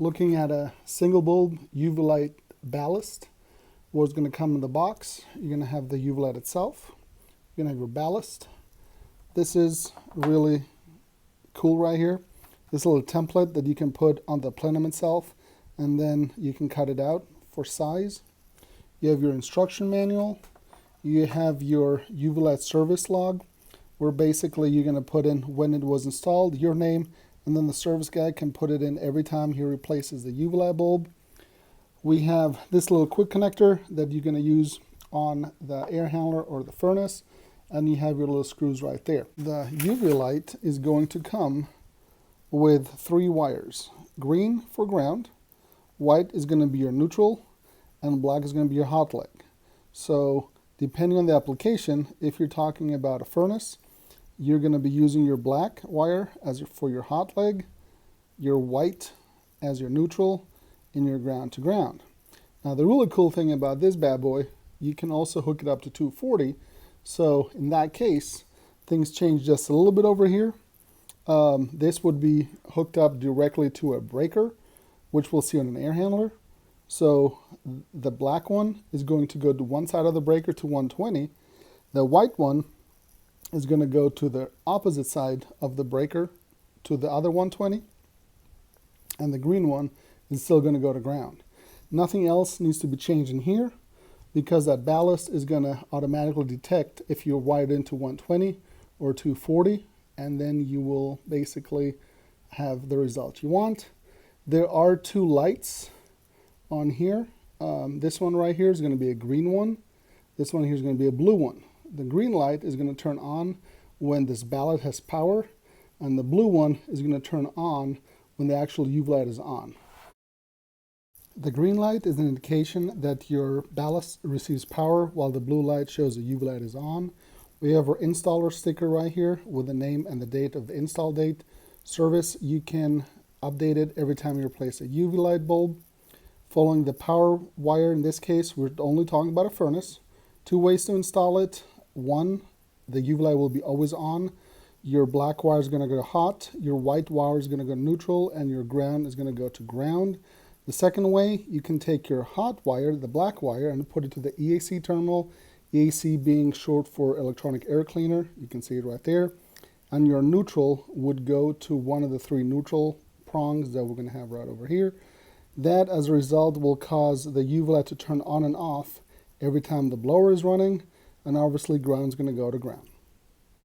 looking at a single bulb UV light ballast. What's going to come in the box, you're going to have the UV light itself. You're going to have your ballast. This is really cool right here. This little template that you can put on the plenum itself, and then you can cut it out for size. You have your instruction manual. You have your UV light service log, where basically you're going to put in when it was installed, your name, and then the service guy can put it in every time he replaces the UV light bulb. We have this little quick connector that you're going to use on the air handler or the furnace, and you have your little screws right there. The UV light is going to come with 3 wires. Green for ground, white is going to be your neutral, and black is going to be your hot leg. So depending on the application, if you're talking about a furnace, you're going to be using your black wire for your hot leg, your white as your neutral, and your ground to ground. Now the really cool thing about this bad boy, you can also hook it up to 240. So in that case, things change just a little bit over here. This would be hooked up directly to a breaker, which we'll see on an air handler. So the black one is going to go to one side of the breaker to 120. The white one is going to go to the opposite side of the breaker to the other 120. And the green one is still going to go to ground. Nothing else needs to be changed in here, because that ballast is going to automatically detect if you're wired into 120 or 240, and then you will basically have the result you want. There are 2 lights on here. This one right here is going to be a green one. This one here is going to be a blue one. The green light is going to turn on when this ballast has power, and the blue one is going to turn on when the actual UV light is on. The green light is an indication that your ballast receives power, while the blue light shows the UV light is on. We have our installer sticker right here with the name and the date of the install date. Service, you can update it every time you replace a UV light bulb. Following the power wire, in this case, we're only talking about a furnace. 2 ways to install it. 1, the UV light will be always on. Your black wire is going to go hot, your white wire is going to go neutral, and your ground is going to go to ground. The second way, you can take your hot wire, the black wire, and put it to the EAC terminal, EAC being short for electronic air cleaner. You can see it right there. And your neutral would go to one of the 3 neutral prongs that we're going to have right over here. That, as a result, will cause the UV light to turn on and off every time the blower is running, and obviously ground is going to go to ground.